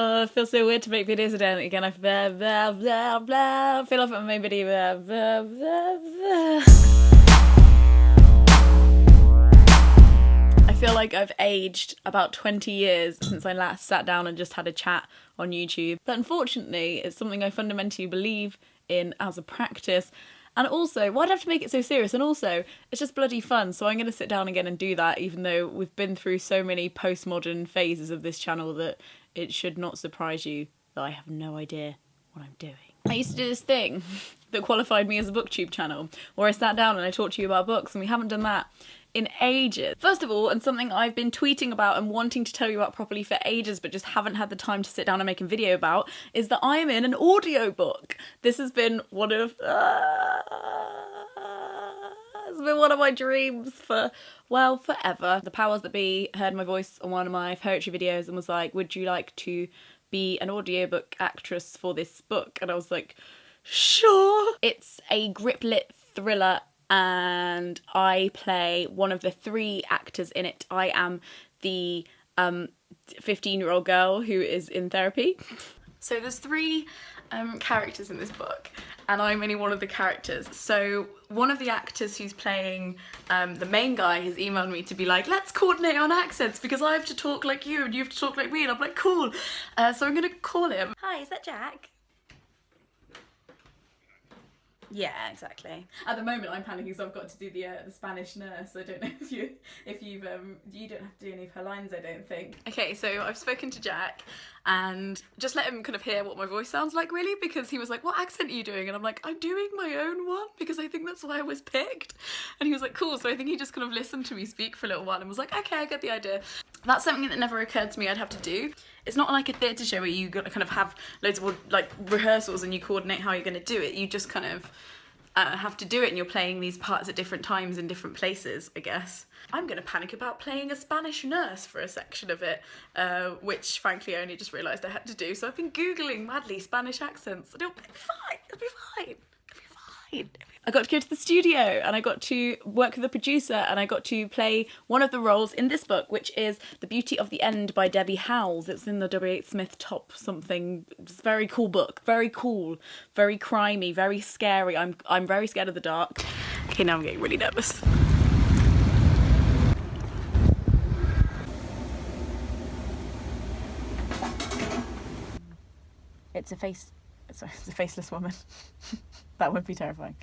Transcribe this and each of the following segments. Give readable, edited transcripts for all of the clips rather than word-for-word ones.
Oh, it feels so weird to make videos again. I blah, blah, blah, blah. I feel like I made video. Blah, blah, blah, blah. I feel like I've aged about 20 years since I last sat down and just had a chat on YouTube. But unfortunately, it's something I fundamentally believe in as a practice. And also, why'd I have to make it so serious? And also, it's just bloody fun. So I'm going to sit down again and do that, even though we've been through so many postmodern phases of this channel that it should not surprise you that I have no idea what I'm doing. I used to do this thing that qualified me as a booktube channel, where I sat down and I talked to you about books, and we haven't done that in ages. First of all, and something I've been tweeting about and wanting to tell you about properly for ages but just haven't had the time to sit down and make a video about, is that I am in an audiobook. This has been one of it's been one of my dreams for, well, forever. The powers that be heard my voice on one of my poetry videos and was like, would you like to be an audiobook actress for this book? And I was like, sure. It's a grip-lit thriller and I play one of the 3 actors in it. I am the 15-year-old girl who is in therapy. So there's 3 characters in this book, and I'm only one of the characters. So one of the actors who's playing the main guy has emailed me to be like, let's coordinate on accents because I have to talk like you and you have to talk like me, and I'm like, cool. So I'm gonna call him. Hi, is that Jack? Yeah, exactly. At the moment, I'm panicking, so I've got to do the Spanish nurse. I don't know if you don't have to do any of her lines, I don't think. Okay, so I've spoken to Jack, and just let him kind of hear what my voice sounds like, really, because he was like, "What accent are you doing?" And I'm like, "I'm doing my own one because I think that's why I was picked." And he was like, "Cool." So I think he just kind of listened to me speak for a little while and was like, "Okay, I get the idea." That's something that never occurred to me I'd have to do. It's not like a theatre show where you got to kind of have loads of like rehearsals and you coordinate how you're going to do it. You just kind of have to do it, and you're playing these parts at different times in different places, I guess. I'm going to panic about playing a Spanish nurse for a section of it, which frankly I only just realised I had to do. So I've been Googling madly Spanish accents. It'll be fine. It'll be fine. It'll be fine. I got to go to the studio and I got to work with the producer and I got to play one of the roles in this book, which is The Beauty of the End by Debbie Howells. It's in the W.H. Smith top something. It's a very cool book. Very cool. Very crimey. Very scary. I'm very scared of the dark. Okay, now I'm getting really nervous. It's a faceless woman. That would be terrifying.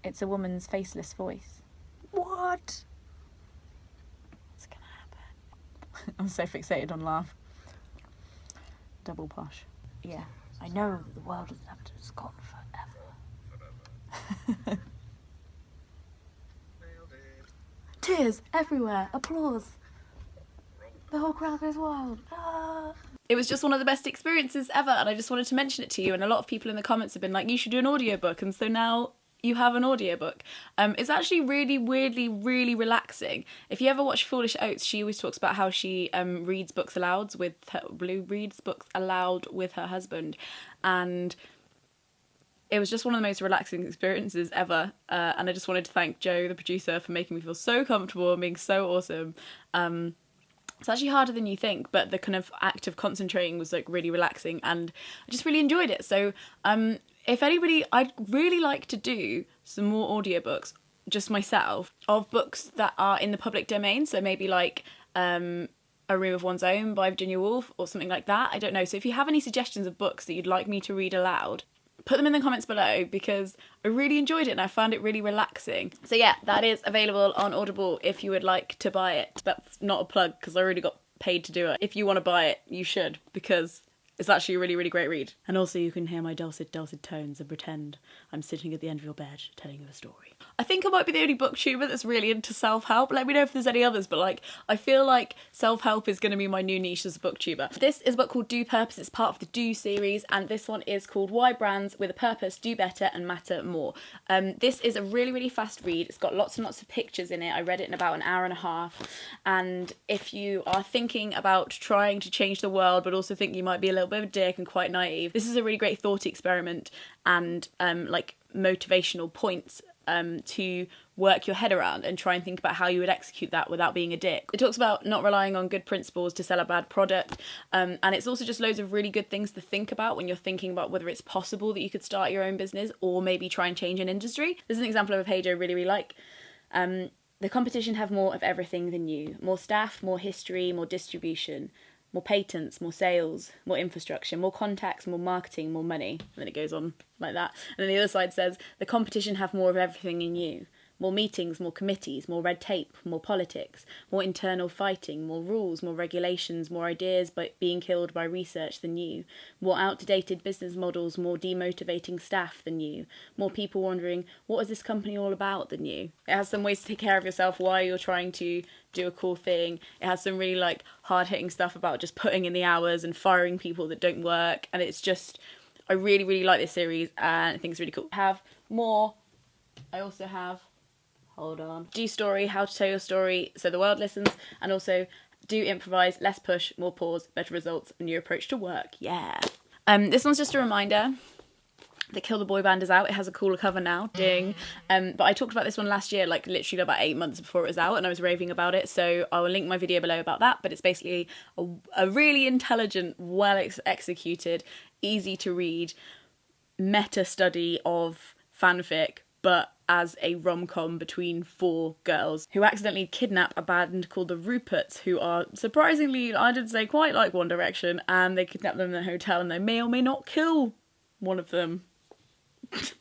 It's a woman's faceless voice. What? What's gonna happen? I'm so fixated on laugh. Double posh. Yeah, I know the world is gone forever. Tears everywhere. Applause. The whole crowd goes wild. Ah. It was just one of the best experiences ever, and I just wanted to mention it to you, and a lot of people in the comments have been like, you should do an audiobook, and so now you have an audiobook. It's actually really, weirdly, really relaxing. If you ever watch Foolish Oats, she always talks about how she reads books aloud with her husband, and it was just one of the most relaxing experiences ever, and I just wanted to thank Joe, the producer, for making me feel so comfortable and being so awesome. It's actually harder than you think, but the kind of act of concentrating was like really relaxing and I just really enjoyed it. So if anybody, I'd really like to do some more audiobooks, just myself, of books that are in the public domain. So maybe like A Room of One's Own by Virginia Woolf or something like that. I don't know. So if you have any suggestions of books that you'd like me to read aloud, put them in the comments below because I really enjoyed it and I found it really relaxing. So yeah, that is available on Audible if you would like to buy it. That's not a plug because I already got paid to do it. If you want to buy it, you should, because it's actually a really, really great read. And also you can hear my dulcet tones and pretend I'm sitting at the end of your bed telling you a story. I think I might be the only booktuber that's really into self-help. Let me know if there's any others, but like, I feel like self-help is going to be my new niche as a booktuber. This is a book called Do Purpose. It's part of the Do series, and this one is called Why Brands with a Purpose Do Better and Matter More. This is a really, really fast read. It's got lots and lots of pictures in it. I read it in about an hour and a half. And if you are thinking about trying to change the world, but also think you might be a little bit of a dick and quite naive, this is a really great thought experiment and like motivational points to work your head around and try and think about how you would execute that without being a dick. It talks about not relying on good principles to sell a bad product, and it's also just loads of really good things to think about when you're thinking about whether it's possible that you could start your own business or maybe try and change an industry. This is an example of a page I really, really like. The competition have more of everything than you. More staff, more history, more distribution, more patents, more sales, more infrastructure, more contacts, more marketing, more money. And then it goes on like that. And then the other side says, the competition have more of everything in you. More meetings, more committees, more red tape, more politics, more internal fighting, more rules, more regulations, more ideas being killed by research than you, more outdated business models, more demotivating staff than you, more people wondering, what is this company all about than you? It has some ways to take care of yourself while you're trying to do a cool thing. It has some really like hard-hitting stuff about just putting in the hours and firing people that don't work. And it's just, I really, really like this series and I think it's really cool. I also have hold on. Do story, how to tell your story so the world listens, and also do improvise, less push, more pause, better results, and your approach to work. Yeah. This one's just a reminder that Kill the Boy Band is out. It has a cooler cover now. Ding. But I talked about this one last year, like literally about 8 months before it was out, and I was raving about it. So I will link my video below about that. But it's basically a really intelligent, well executed, easy to read meta study of fanfic, but as a rom-com between 4 girls who accidentally kidnap a band called the Ruperts, who are surprisingly, I did say, quite like One Direction, and they kidnap them in a hotel and they may or may not kill one of them. It's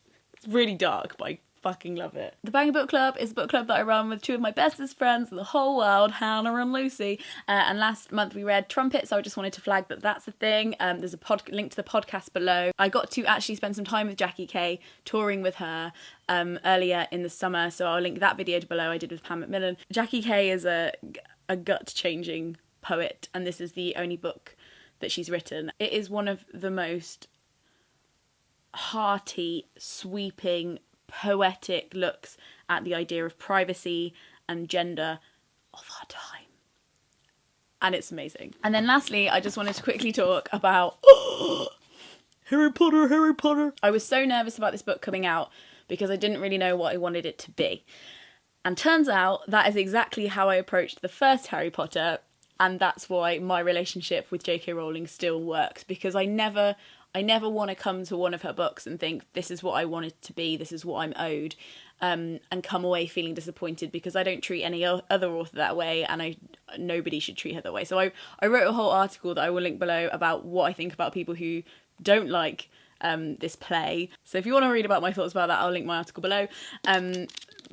really dark, but I fucking love it. The Banger Book Club is a book club that I run with 2 of my bestest friends in the whole world, Hannah and Lucy. And last month we read Trumpet, so I just wanted to flag that that's a thing. There's a link to the podcast below. I got to actually spend some time with Jackie Kay, touring with her earlier in the summer, so I'll link that video below I did with Pam Macmillan. Jackie Kay is a gut-changing poet, and this is the only book that she's written. It is one of the most hearty, sweeping, poetic looks at the idea of privacy and gender of our time. And it's amazing. And then lastly, I just wanted to quickly talk about Harry Potter. I was so nervous about this book coming out because I didn't really know what I wanted it to be. And turns out that is exactly how I approached the first Harry Potter, and that's why my relationship with J.K. Rowling still works, because I never want to come to one of her books and think, this is what I want it to be, this is what I'm owed, and come away feeling disappointed, because I don't treat any other author that way, and nobody should treat her that way. So I wrote a whole article that I will link below about what I think about people who don't like this play. So if you want to read about my thoughts about that, I'll link my article below.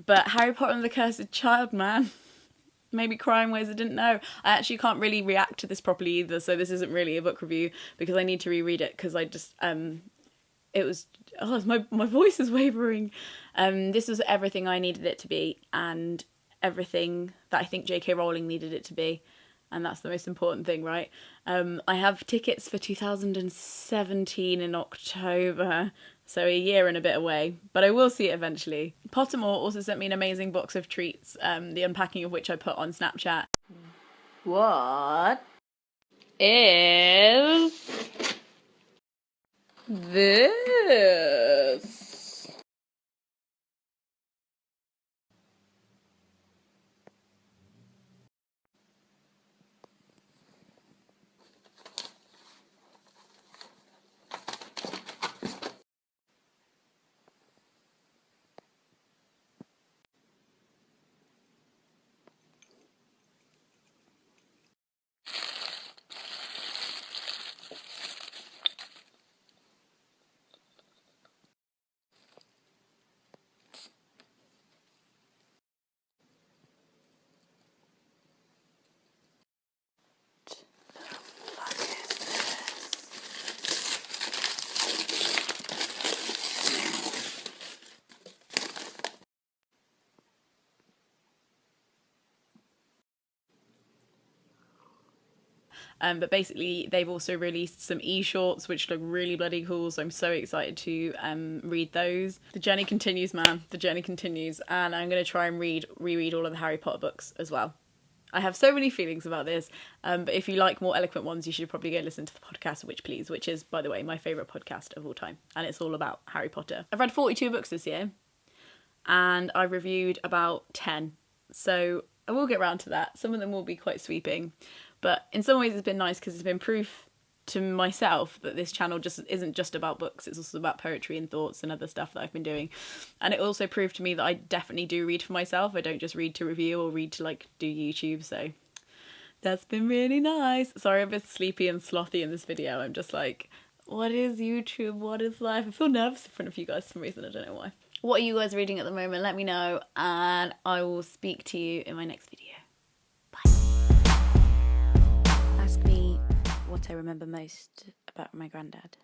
But Harry Potter and the Cursed Child, man. Made me cry in ways I didn't know. I actually can't really react to this properly either, so this isn't really a book review because I need to reread it, because I just my voice is wavering. This was everything I needed it to be, and everything that I think J.K. Rowling needed it to be, and that's the most important thing, right? I have tickets for 2017 in October, so a year and a bit away, but I will see it eventually. Pottermore also sent me an amazing box of treats, the unpacking of which I put on Snapchat. What is this? But basically they've also released some e-shorts which look really bloody cool, so I'm so excited to read those. The journey continues, man. The journey continues, and I'm going to try and reread all of the Harry Potter books as well. I have so many feelings about this, but if you like more eloquent ones, you should probably go listen to the podcast Witch Please, which is, by the way, my favourite podcast of all time, and it's all about Harry Potter. I've read 42 books this year, and I reviewed about 10. So I will get around to that. Some of them will be quite sweeping, but in some ways it's been nice because it's been proof to myself that this channel just isn't just about books, it's also about poetry and thoughts and other stuff that I've been doing. And it also proved to me that I definitely do read for myself. I don't just read to review or read to like do YouTube, so that's been really nice. Sorry I'm a bit sleepy and slothy in this video. I'm just like, what is YouTube? What is life? I feel nervous in front of you guys for some reason, I don't know why. What are you guys reading at the moment? Let me know, and I will speak to you in my next video. Bye. Ask me what I remember most about my granddad.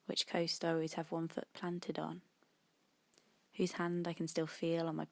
Which coast I always have one foot planted on. Whose hand I can still feel on my